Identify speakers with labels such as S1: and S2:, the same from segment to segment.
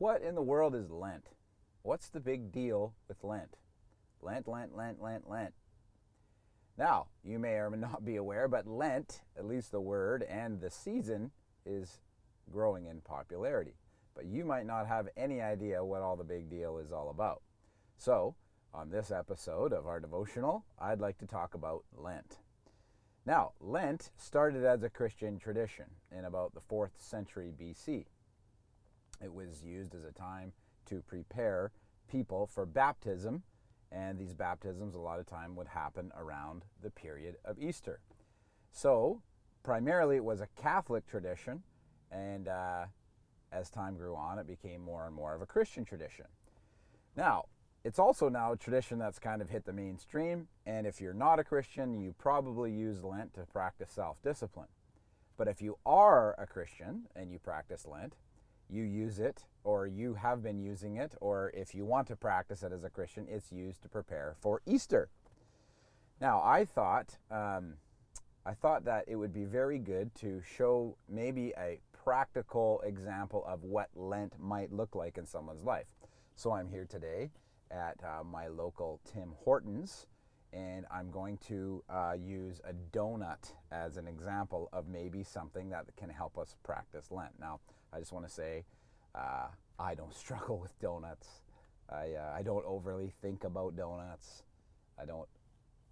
S1: What in the world is Lent? What's the big deal with Lent? Lent, Lent, Lent, Lent, Lent. Now, you may or may not be aware, but Lent, at least the word and the season, is growing in popularity. But you might not have any idea what all the big deal is all about. So, on this episode of our devotional, I'd like to talk about Lent. Now, Lent started as a Christian tradition in about the 4th century BC. It was used as a time to prepare people for baptism, and these baptisms a lot of time would happen around the period of Easter. So, primarily it was a Catholic tradition, and as time grew on, it became more and more of a Christian tradition. Now, it's also now a tradition that's kind of hit the mainstream, and if you're not a Christian, you probably use Lent to practice self-discipline. But if you are a Christian and you practice Lent, you use it, or you have been using it, or if you want to practice it as a Christian, it's used to prepare for Easter. Now, I thought that it would be very good to show maybe a practical example of what Lent might look like in someone's life. So I'm here today at my local Tim Hortons, and I'm going to use a donut as an example of maybe something that can help us practice Lent. Now, I just want to say I don't struggle with donuts. I don't overly think about donuts. I don't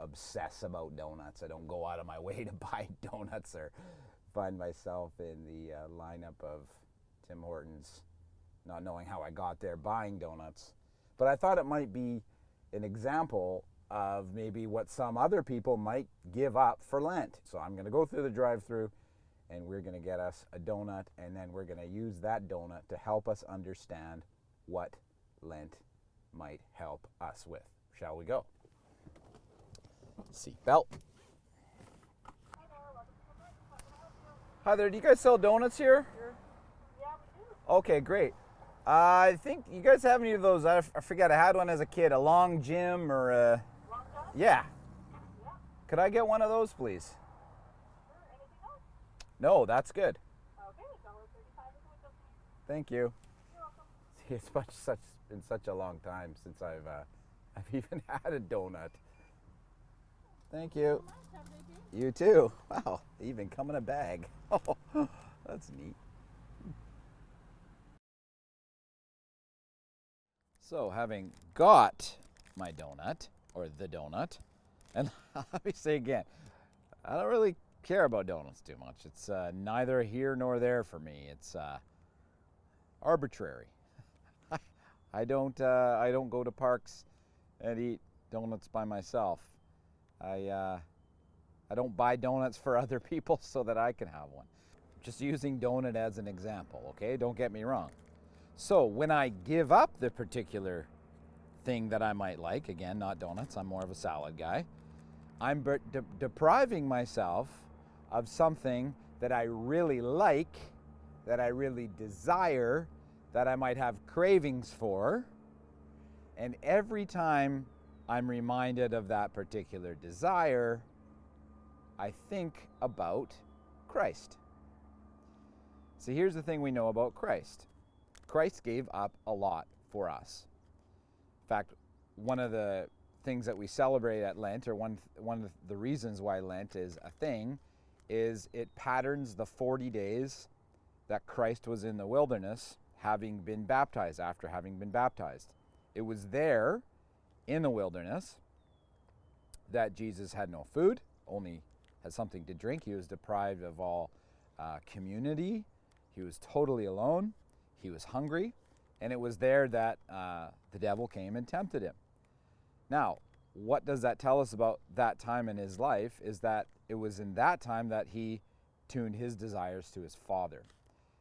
S1: obsess about donuts. I don't go out of my way to buy donuts or find myself in the lineup of Tim Hortons not knowing how I got there buying donuts. But I thought it might be an example of maybe what some other people might give up for Lent. So I'm going to go through the drive-thru, and we're going to get us a donut, and then we're going to use that donut to help us understand what Lent might help us with. Shall we go? Seatbelt. Hi there, do you guys sell donuts here?
S2: Yeah, we do.
S1: Okay, great. I think you guys have any of those, I forget, I had one as a kid, a long Jim or a...
S2: Long John?
S1: Yeah.
S2: Yeah.
S1: Could I get one of those, please?
S2: Sure. Anything else?
S1: No, that's good.
S2: Okay, $1.35 is with us.
S1: Thank you.
S2: You're welcome.
S1: See, it's been such a long time since I've even had a donut. Thank you.
S2: Nice. Have a great day.
S1: You too. Wow, they even come in a bag. Oh, that's neat. So, having got my donut, or the donut, and let me say again, I don't really care about donuts too much. It's neither here nor there for me. It's arbitrary. I don't go to parks and eat donuts by myself. I don't buy donuts for other people so that I can have one. Just using donut as an example, okay? Don't get me wrong. So when I give up the particular thing that I might like, again, not donuts, I'm more of a salad guy, I'm depriving myself of something that I really like, that I really desire, that I might have cravings for, and every time I'm reminded of that particular desire, I think about Christ. See, here's the thing we know about Christ. Christ gave up a lot for us. In fact, one of the things that we celebrate at Lent, or one of the reasons why Lent is a thing, is it patterns the 40 days that Christ was in the wilderness having been baptized, after having been baptized. It was there in the wilderness that Jesus had no food, only had something to drink. He was deprived of all community. He was totally alone. He was hungry, and it was there that the devil came and tempted him. Now, what does that tell us about that time in his life is that it was in that time that he tuned his desires to his Father.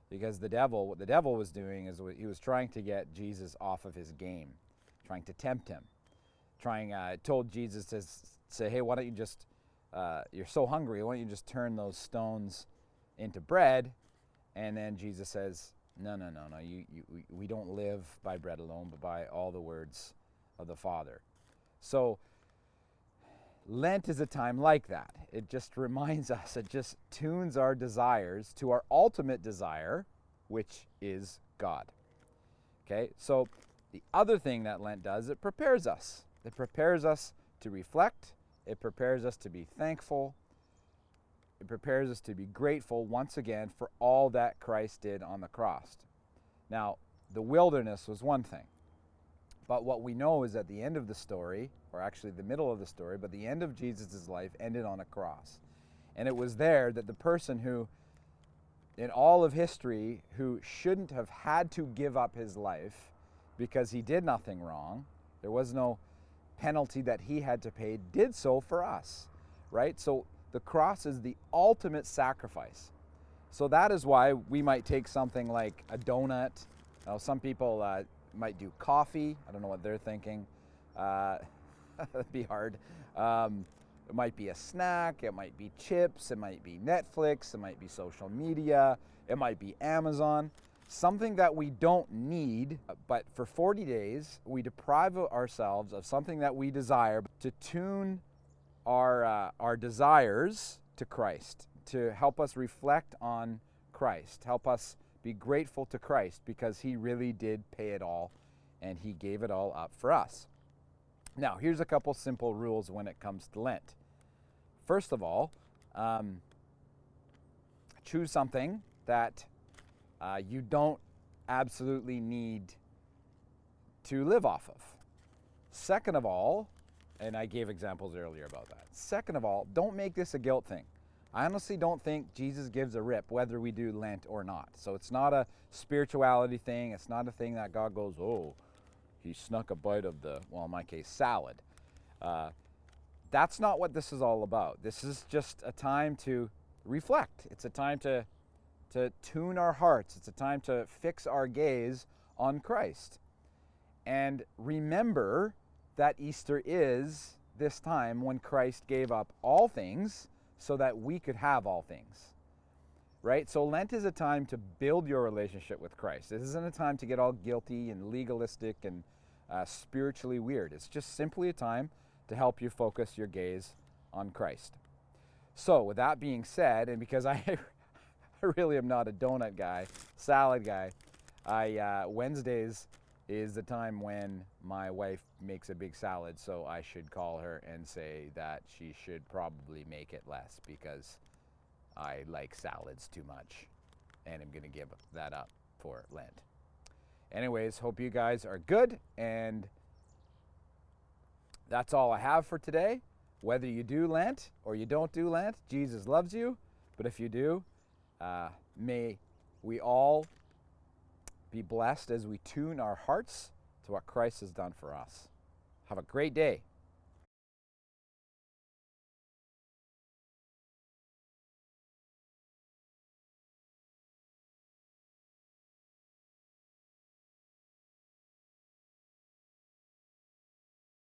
S1: Because what the devil was doing is he was trying to get Jesus off of his game, trying to tempt him, told Jesus to say, hey, why don't you just, you're so hungry, why don't you just turn those stones into bread? And then Jesus says, no, we don't live by bread alone, but by all the words of the Father. So Lent is a time like that. It just reminds us, it just tunes our desires to our ultimate desire, which is God. Okay, so the other thing that Lent does, it prepares us. It prepares us to reflect. It prepares us to be thankful. It prepares us to be grateful once again for all that Christ did on the cross. Now, the wilderness was one thing. But what we know is at the end of the story, or actually the middle of the story, but the end of Jesus' life ended on a cross. And it was there that the person who, in all of history, who shouldn't have had to give up his life because he did nothing wrong, there was no penalty that he had to pay, did so for us, right? So the cross is the ultimate sacrifice. So that is why we might take something like a donut. Now, some people might do coffee. I don't know what they're thinking. That'd be hard. It might be a snack. It might be chips. It might be Netflix. It might be social media. It might be Amazon. Something that we don't need, but for 40 days, we deprive ourselves of something that we desire to tune our desires to Christ, to help us reflect on Christ, help us be grateful to Christ because he really did pay it all and he gave it all up for us. Now, here's a couple simple rules when it comes to Lent. First of all, choose something that you don't absolutely need to live off of. Second of all, and I gave examples earlier about that. Second of all, don't make this a guilt thing. I honestly don't think Jesus gives a rip whether we do Lent or not. So it's not a spirituality thing. It's not a thing that God goes, oh, he snuck a bite of the, well, in my case, salad. That's not what this is all about. This is just a time to reflect. It's a time to tune our hearts. It's a time to fix our gaze on Christ. And remember that Easter is this time when Christ gave up all things so that we could have all things, right? So Lent is a time to build your relationship with Christ. This isn't a time to get all guilty and legalistic and spiritually weird. It's just simply a time to help you focus your gaze on Christ. So with that being said, and because I really am not a donut guy, salad guy, Wednesdays is the time when my wife makes a big salad, so I should call her and say that she should probably make it less because I like salads too much and I'm going to give that up for Lent. Anyways, hope you guys are good, and that's all I have for today. Whether you do Lent or you don't do Lent, Jesus loves you, but if you do, may we all be blessed as we tune our hearts to what Christ has done for us. Have a great day.